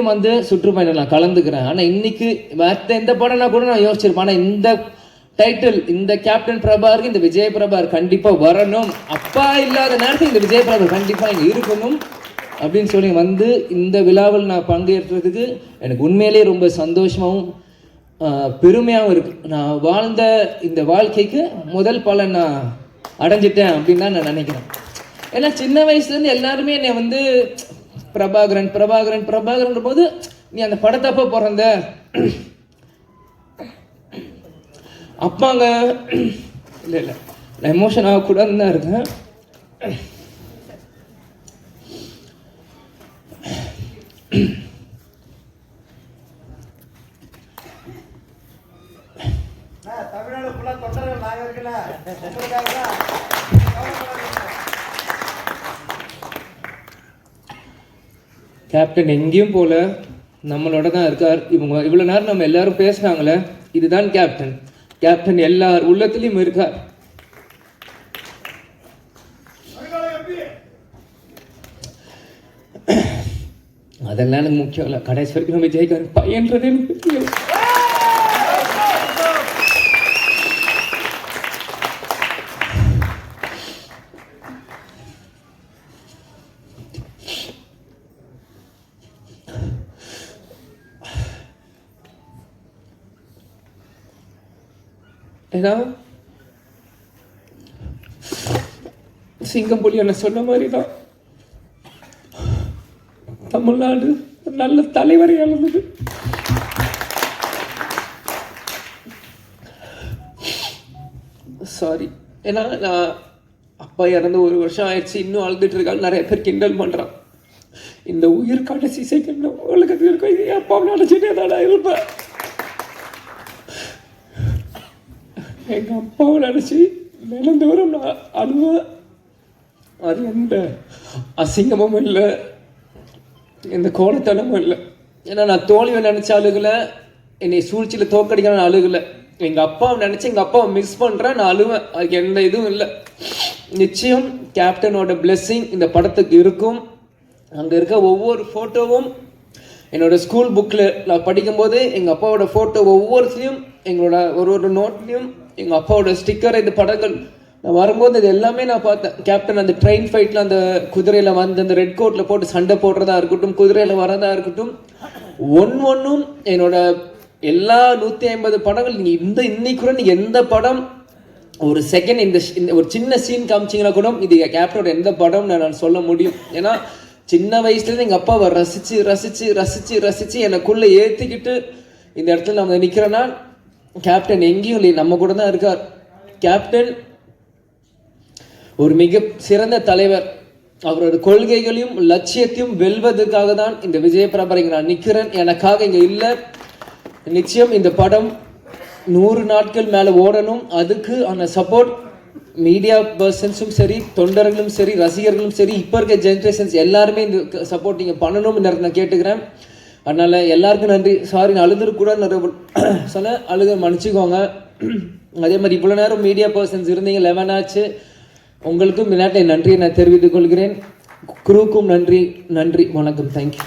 வந்து சுற்றுப்பயணம் நான் கலந்துக்கிறேன். ஆனால் இன்னைக்கு மற்ற எந்த படம்னா கூட நான் யோசிச்சிருப்பேன். ஆனால் இந்த டைட்டில், இந்த கேப்டன் பிரபாருக்கு இந்த விஜய் பிரபார் கண்டிப்பாக வரணும், அப்பா இல்லாத நேரத்தில் இந்த விஜய் பிரபார் கண்டிப்பாக இங்கே இருக்கணும் அப்படின்னு சொல்லி வந்து இந்த விழாவில் நான் பங்கேற்றதுக்கு எனக்கு உண்மையிலேயே ரொம்ப சந்தோஷமாகவும் பெருமையாகவும் இருக்குது. நான் வாழ்ந்த இந்த வாழ்க்கைக்கு முதல் பலன் நான் அடைஞ்சிட்டேன் அப்படின்னு தான் நான் நினைக்கிறேன். ஏன்னா சின்ன வயசுலேருந்து எல்லாருமே என்னை வந்து பிரபாகரன் பிரபாகரன் பிரபாகரன் போது நீ அந்த படத்தப்ப பிறந்த அப்பாங்க இல்லை இல்லை நான் எமோஷன் ஆகக்கூடாதுன்னு தான் இருக்கேன். கேப்டன் எங்கேயும் போல நம்மளோட தான் இருக்கார். இவங்க இவ்வளோ நேரம் நம்ம எல்லாரும் பேசுனாங்களே, இதுதான் கேப்டன். கேப்டன் எல்லார் உள்ளத்திலையும் இருக்கார். அதெல்லாம் எனக்கு முக்கியம் இல்லை. கடைசி வரைக்கும் நம்ம விஜய்கார் பையன்றது எனக்கு முக்கியம். ஏன்னா சிங்கம்புலி என்ன சொன்ன மாதிரி தான் தமிழ்நாடு நல்ல தலைவரை இழந்தது. சாரி. ஏன்னா நான் அப்பா இறந்து 1 வருஷம் ஆயிடுச்சு, இன்னும் அழுதுட்டு இருக்காங்க. நிறைய பேர் கிண்டல் பண்றான். இந்த உயிர் கடைசி செகண்ட் உங்களுக்கு இருக்கும், இது அப்பா நினைச்சுட்டே தான் இருப்பேன். எங்கள் அப்பாவை நினச்சி நிலந்தோறும் நான் அழுவேன். அது எந்த அசிங்கமும் இல்லை, எந்த கோலத்தனமும் இல்லை. ஏன்னா நான் தோல்வியை நினச்ச அழுகலை, என்னை சூழ்ச்சியில் தோக்கடிக்க நான் அழுகலை. எங்கள் அப்பாவை நினச்சி எங்கள் அப்பாவை மிஸ் பண்ணுறேன், நான் அழுவேன். அதுக்கு எந்த இதுவும் இல்லை. நிச்சயம் கேப்டனோட பிளெஸ்ஸிங் இந்த படத்துக்கு இருக்கும். அங்கே இருக்க ஒவ்வொரு ஃபோட்டோவும் என்னோட ஸ்கூல் புக்கில் நான் படிக்கும்போது எங்கள் அப்பாவோட ஃபோட்டோ ஒவ்வொருத்தையும் எங்களோட ஒரு நோட்லையும் எங்கள் அப்பாவோட ஸ்டிக்கர், இந்த படங்கள் நான் வரும்போது இது எல்லாமே நான் பார்த்தேன். கேப்டன் அந்த ட்ரெயின் ஃபைட்டில் அந்த குதிரையில் வந்து அந்த ரெட் கோட்டில் போட்டு சண்டை போடுறதா இருக்கட்டும், குதிரையில் வரதா இருக்கட்டும், ஒன்றும் என்னோட எல்லா 150 படங்கள் நீங்கள் இன்னைக்கு கூட நீங்கள் எந்த படம் ஒரு செகண்ட் இந்த ஒரு சின்ன சீன் காமிச்சிங்கன்னா கூட இது கேப்டனோட எந்த படம் நான் சொல்ல முடியும். ஏன்னா சின்ன வயசுலேருந்து எங்கள் அப்பாவை ரசித்து ரசித்து ரசித்து ரசித்து எனக்குள்ளே ஏற்றிக்கிட்டு இந்த இடத்துல நம்ம நிற்கிறேன்னா கேப்டன் எங்கேயும் இல்லை, நம்ம கூட தான் இருக்கார். கேப்டன் ஒரு மிக சிறந்த தலைவர். அவரோட கொள்கைகளையும் லட்சியத்தையும் வெல்வதற்காக தான் இந்த விஜய் பிரபார் இங்கே நான் நிற்கிறேன், எனக்காக இங்கே இல்லை. நிச்சயம் இந்த படம் 100 நாட்கள் மேலே ஓடணும். அதுக்கு அந்த சப்போர்ட் மீடியா பர்சன்ஸும் சரி, தொண்டர்களும் சரி, ரசிகர்களும் சரி, இப்போ இருக்க ஜென்ரேஷன்ஸ் எல்லாருமே இந்த சப்போர்ட் நீங்கள் பண்ணணும்னு நான் கேட்டுக்கிறேன். அதனால் எல்லாருக்கும் நன்றி. சாரி, நான் அழுதுக்கூட நிறைய சொன்னேன், அழுத மன்னிச்சுக்கோங்க. அதே மாதிரி இவ்வளோ நேரம் மீடியா பர்சன்ஸ் இருந்தீங்க, 11 ஆச்சு. உங்களுக்கும் இந்த நேரத்தை நன்றியை நான் தெரிவித்துக் கொள்கிறேன். குரூக்கும் நன்றி. வணக்கம். தேங்க்யூ.